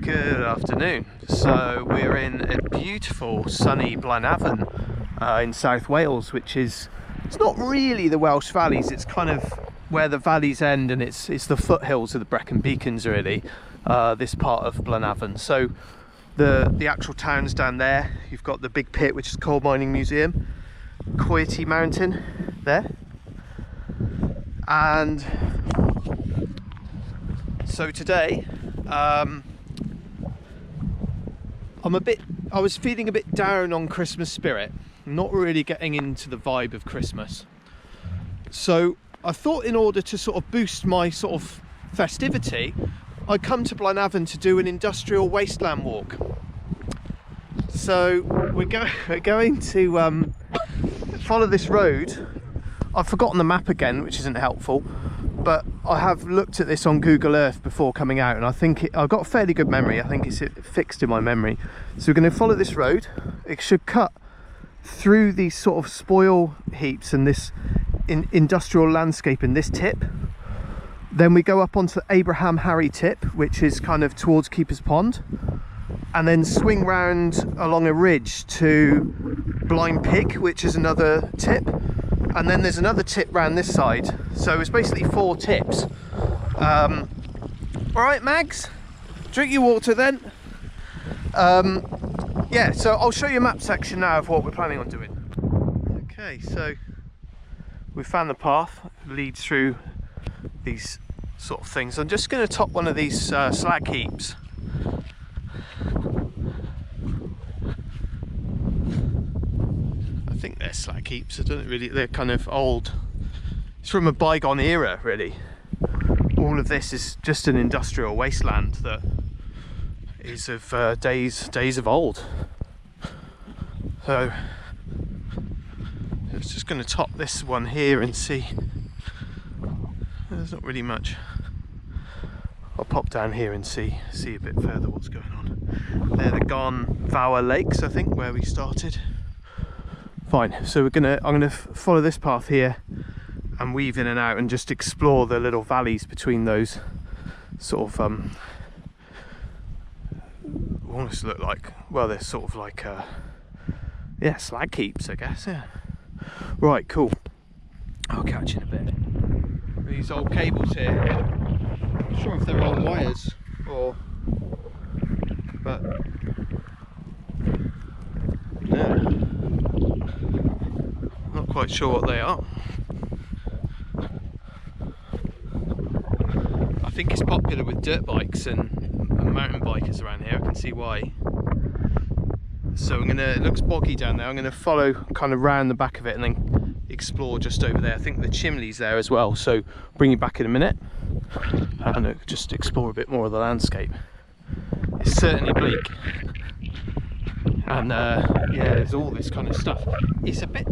Good afternoon. So we're in a beautiful sunny Blaenavon in South Wales, which is, it's not really the Welsh valleys, it's kind of where the valleys end, and it's the foothills of the Brecon Beacons really, this part of Blaenavon. So the actual town's down there. You've got the big pit, which is Coal Mining Museum, Coyote Mountain there, and so today I was feeling a bit down on Christmas spirit, not really getting into the vibe of Christmas. So I thought, in order to sort of boost my sort of festivity, I'd come to Blaenavon to do an industrial wasteland walk. So we're going to follow this road. I've forgotten the map again, which isn't helpful, but I have looked at this on Google Earth before coming out, and I think I've got a fairly good memory. I think it's fixed in my memory. So we're going to follow this road. It should cut through these sort of spoil heaps and this industrial landscape in this tip. Then we go up onto the Abraham Harry tip, which is kind of towards Keeper's Pond, and then swing round along a ridge to Blind Pig, which is another tip. And then there's another tip round this side, so it's basically 4 tips. All right, Mags, drink your water then. Yeah, so I'll show you a map section now of what we're planning on doing. Okay, so we found the path, it leads through these sort of things. I'm just going to top one of these slag heaps. I think they're slag heaps. I don't really, they're kind of old. It's from a bygone era really. All of this is just an industrial wasteland that is of days of old. So it's just going to top this one here and see. There's not really much. I'll pop down here and see a bit further what's going on. They're the Blaenavon lakes, I think, where we started. Fine, so I'm gonna follow this path here and weave in and out and just explore the little valleys between those sort of almost look like, well, they're sort of like yeah, slag heaps, I guess. Yeah, right, cool. I'll catch you in a bit. These old cables here, I'm not sure if they're old wires or, but yeah, not quite sure what they are. I think it's popular with dirt bikes and mountain bikers around here. I can see why. So it looks boggy down there. I'm gonna follow kind of round the back of it and then explore just over there. I think the chimney's there as well, so bring you back in a minute and just explore a bit more of the landscape. It's certainly bleak, and yeah, there's all this kind of stuff. It's a bit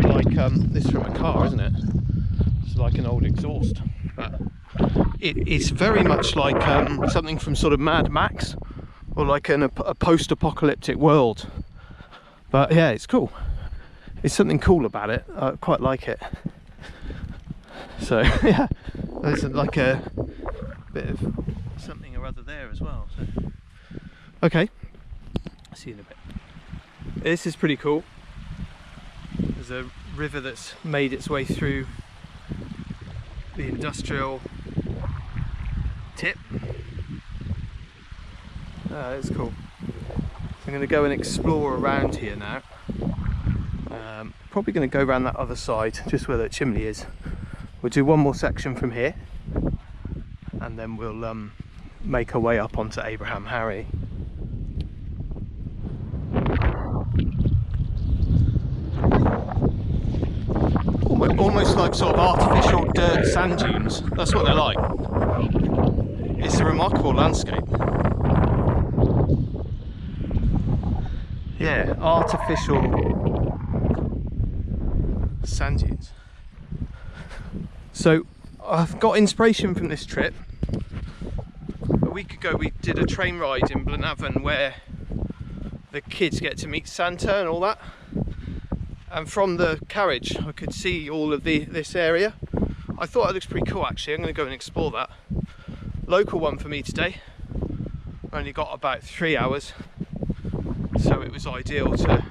like this from a car, isn't it? It's like an old exhaust, but it's very much like something from sort of Mad Max, or like a post-apocalyptic world. But yeah, it's cool. It's something cool about it. I quite like it. So yeah, there's like a bit of something or other there as well. So. Okay, see you in a bit. This is pretty cool. There's a river that's made its way through the industrial tip. It's cool. So I'm going to go and explore around here now. Probably going to go around that other side, just where that chimney is. We'll do one more section from here, and then we'll make our way up onto Abraham Harry. Almost like sort of artificial dirt sand dunes. That's what they're like. It's a remarkable landscape. Yeah, artificial sand dunes. So I've got inspiration from this trip. A week ago we did a train ride in Blaenavon where the kids get to meet Santa and all that. And from the carriage I could see all of this area. I thought it looks pretty cool actually. I'm going to go and explore that. Local one for me today. only got about 3 hours, so it was ideal to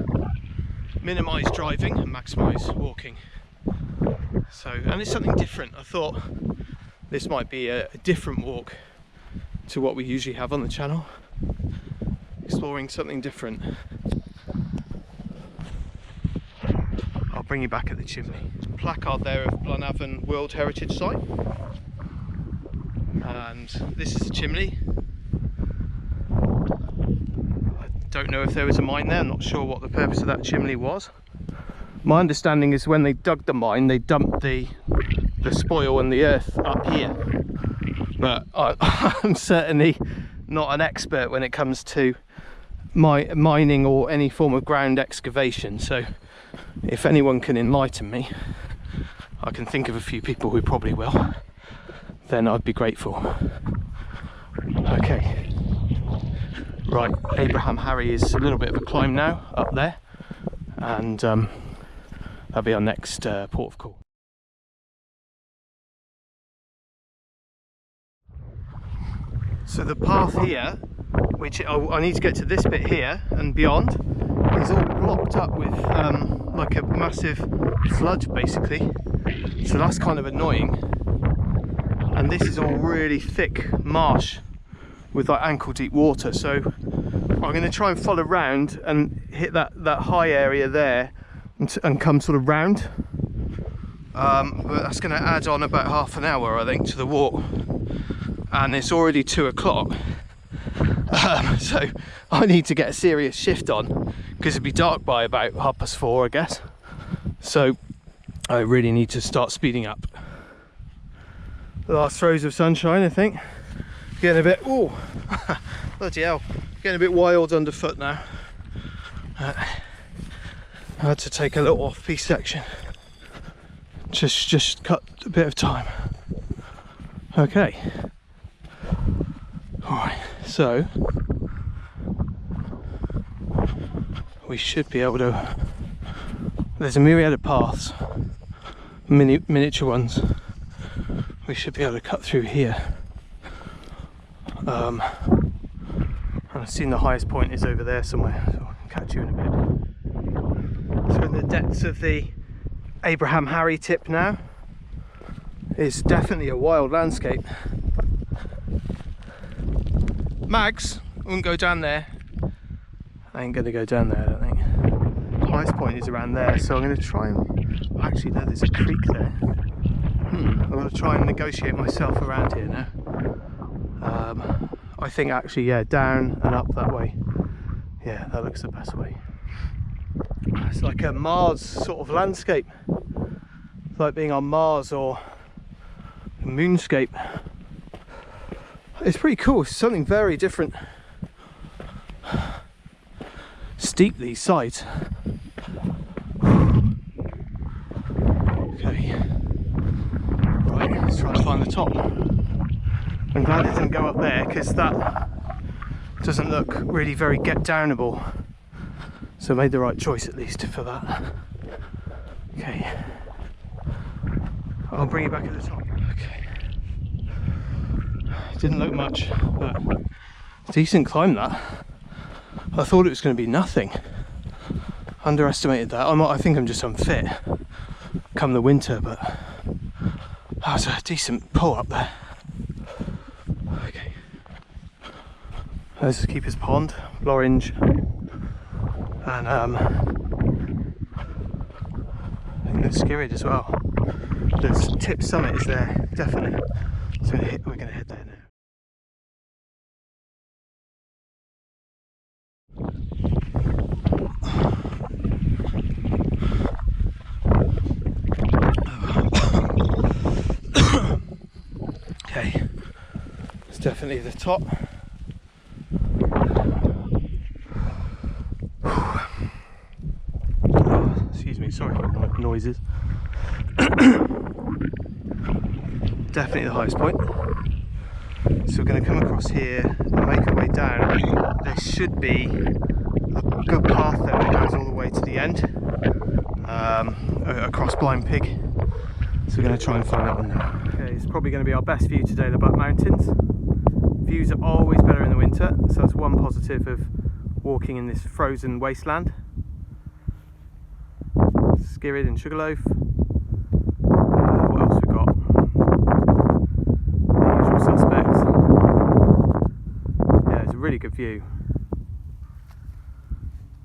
minimise driving and maximise walking. So, and it's something different. I thought this might be a different walk to what we usually have on the channel, exploring something different. I'll bring you back at the chimney. Placard there of Blaenavon World Heritage Site, and this is the chimney. I don't know if there was a mine there. I'm not sure what the purpose of that chimney was. My understanding is when they dug the mine, they dumped the spoil and the earth up here, but I'm certainly not an expert when it comes to mining or any form of ground excavation, so if anyone can enlighten me, I can think of a few people who probably will, then I'd be grateful. Okay, right, Abraham Harry is a little bit of a climb now up there, and that'll be our next port of call. So the path here, which I need to get to this bit here and beyond, is all blocked up with like a massive sludge basically, so that's kind of annoying. And this is all really thick marsh with like ankle deep water, so I'm going to try and follow round and hit that high area there and come sort of round, but that's going to add on about half an hour I think to the walk, and it's already 2 o'clock. So I need to get a serious shift on, because it'd be dark by about 4:30 I guess, so I really need to start speeding up. The last throes of sunshine I think, getting a bit, oh bloody hell, getting a bit wild underfoot now. I had to take a little off-piste section, just cut a bit of time. Okay, alright, so we should be able to, there's a myriad of paths, miniature ones, we should be able to cut through here. And I've seen the highest point is over there somewhere, so I'll catch you in a bit. So in the depths of the Abraham Harry tip now. It's definitely a wild landscape. Mags, I wouldn't go down there. I ain't gonna go down there, I don't think. The highest point is around there, so I'm gonna try and, actually no, there's a creek there. I'm gonna try and negotiate myself around here now. I think actually, yeah, down and up that way. Yeah, that looks the best way. It's like a Mars sort of landscape. It's like being on Mars or a moonscape. It's pretty cool. It's something very different. Steep, these sides. Okay. Right, let's try and find the top. I'm glad it didn't go up there, because that doesn't look really very get-downable. So I made the right choice at least for that. Okay. I'll bring you back at the top. Okay. Didn't look much, but decent climb that. I thought it was going to be nothing. Underestimated that. I think I'm just unfit come the winter, but that was a decent pull up there. Okay. This is Keeper's Pond, Orange, and I think there's Skirrid as well. The tip summit is there, definitely. So we're going to head there now. Okay, it's definitely the top. Oh, excuse me, sorry for the noises. Definitely the highest point. So we're going to come across here and make our way down. There should be a good path there that goes all the way to the end, across Blind Pig. So we're going to try and find that one now. Okay, it's probably going to be our best view today, the Black Mountains. View views are always better in the winter, so that's one positive of walking in this frozen wasteland. Skirrid and Sugarloaf. What else we got? The usual suspects. Yeah, it's a really good view.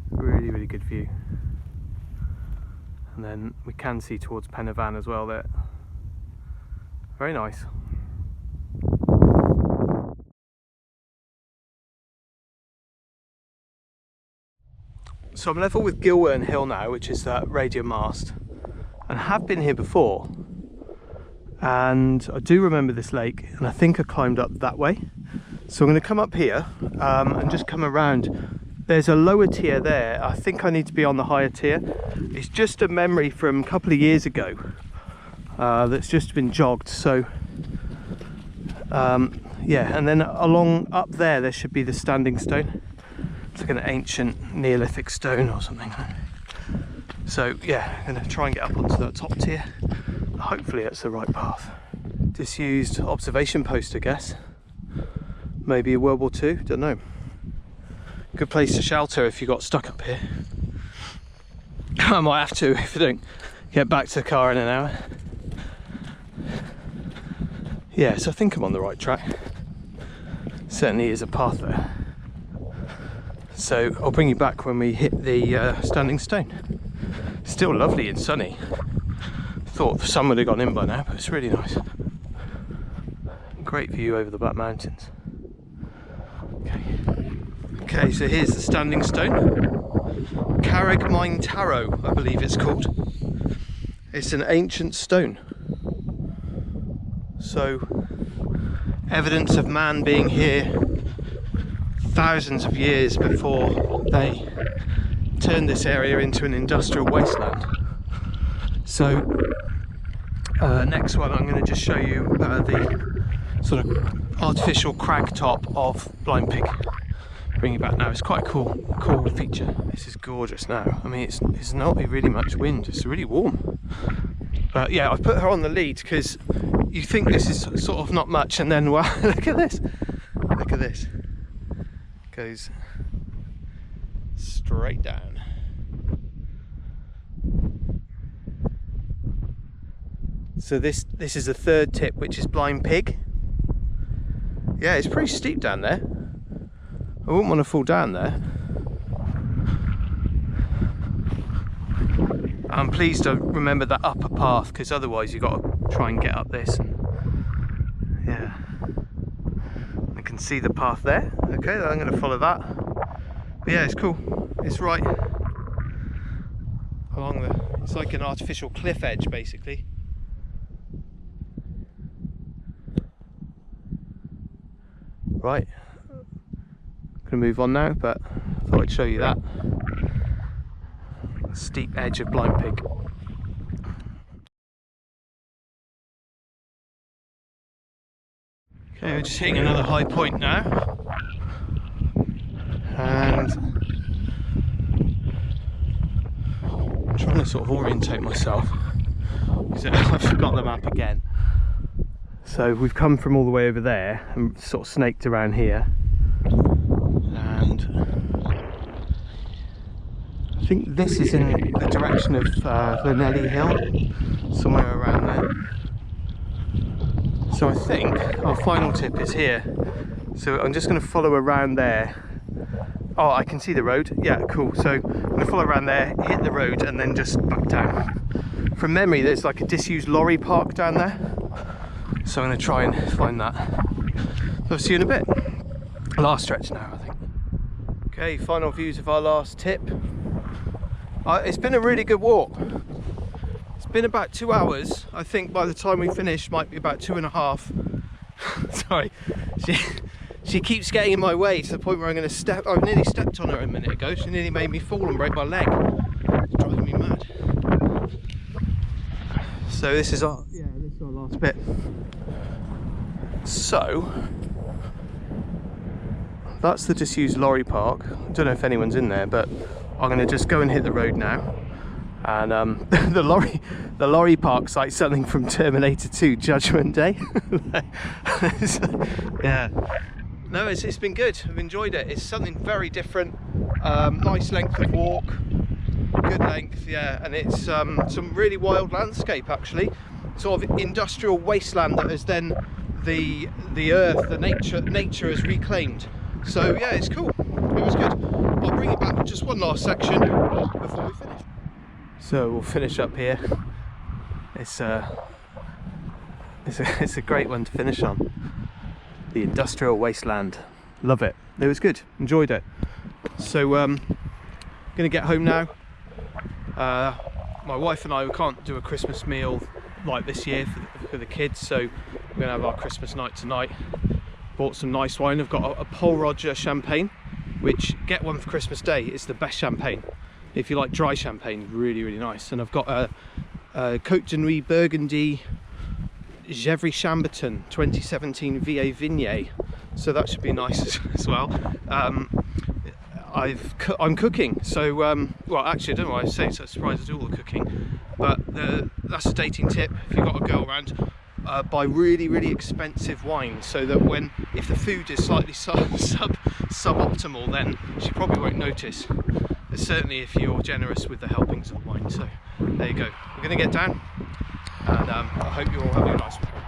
Really good view. And then we can see towards Blaenavon as well there. Very nice. So I'm level with Gilwern Hill now, which is that radio mast, and have been here before. And I do remember this lake, and I think I climbed up that way. So I'm going to come up here and just come around. There's a lower tier there. I think I need to be on the higher tier. It's just a memory from a couple of years ago that's just been jogged. So yeah, and then along up there should be the standing stone. It's like an ancient Neolithic stone or something. So yeah, I'm going to try and get up onto that top tier. Hopefully it's the right path. Disused observation post, I guess. Maybe a World War II, don't know. Good place to shelter if you got stuck up here. I might have to if I don't get back to the car in an hour. Yeah, so I think I'm on the right track. Certainly is a path there. So I'll bring you back when we hit the standing stone. Still lovely and sunny. Thought the sun would have gone in by now, but it's really nice. Great view over the Black Mountains. Okay, so here's the standing stone. Carreg Taro, I believe it's called. It's an ancient stone. So, evidence of man being here thousands of years before they turned this area into an industrial wasteland. So next one I'm going to just show you the sort of artificial crag top of Blind Pig. Bring it back now. It's quite a cool feature. This is gorgeous now. I mean, it's not really much wind. It's really warm. But yeah, I've put her on the lead because you think this is sort of not much, and then wow, look at this. Look at this. Goes straight down. So this is the third tip, which is Blind Pig. Yeah, it's pretty steep down there. I wouldn't want to fall down there. I'm pleased to remember that upper path, because otherwise you've got to try and get up this. And yeah, I can see the path there. Okay, I'm going to follow that. But yeah, it's cool. It's right along the. It's like an artificial cliff edge, basically. Right. Gonna move on now, but I thought I'd show you that steep edge of Blind Pig. Okay, we're just hitting another high point now, and I'm trying to sort of orientate myself because I've forgotten the map again. So we've come from all the way over there and sort of snaked around here. I think this is in the direction of Blaenavon Hill, somewhere around there. So I think our final tip is here. So I'm just going to follow around there. Oh, I can see the road. Yeah, cool. So I'm going to follow around there, hit the road, and then just back down. From memory, there's like a disused lorry park down there. So I'm going to try and find that. So I'll see you in a bit. Last stretch now, I think. Okay, final views of our last tip. It's been a really good walk. It's been about 2 hours. I think by the time we finish, might be about 2.5. Sorry, she keeps getting in my way to the point where I'm going to step. I nearly stepped on her a minute ago. She nearly made me fall and break my leg. It's driving me mad. So this is our last bit. So that's the disused lorry park. I don't know if anyone's in there, but I'm going to just go and hit the road now. And the lorry park's like something from Terminator 2 Judgment Day. Yeah, No, it's been good. I've enjoyed it. It's something very different. Nice length of walk, good length, yeah, and it's some really wild landscape actually. Sort of industrial wasteland that is then the earth, the nature has reclaimed. So yeah, it's cool. It was good. I'll bring it back with just one last section before we finish. So we'll finish up here. It's a great one to finish on. The industrial wasteland. Love it. It was good. Enjoyed it. So gonna get home now. My wife and I, we can't do a Christmas meal like this year for the kids, so we're gonna have our Christmas night tonight. Bought some nice wine. I've got a Paul Roger champagne, which get one for Christmas Day. It's the best champagne. If you like dry champagne, really nice. And I've got a Côte de Nuit Burgundy Gevrey Chambertin 2017 VA Vignette, so that should be nice as well. I'm cooking, so well, actually I don't know why I say so surprised I do all the cooking, but that's a dating tip if you've got a girl around. Buy really expensive wine, so that if the food is slightly suboptimal, then she probably won't notice. But certainly if you're generous with the helpings of the wine. So there you go. We're going to get down, and I hope you're all having a nice one.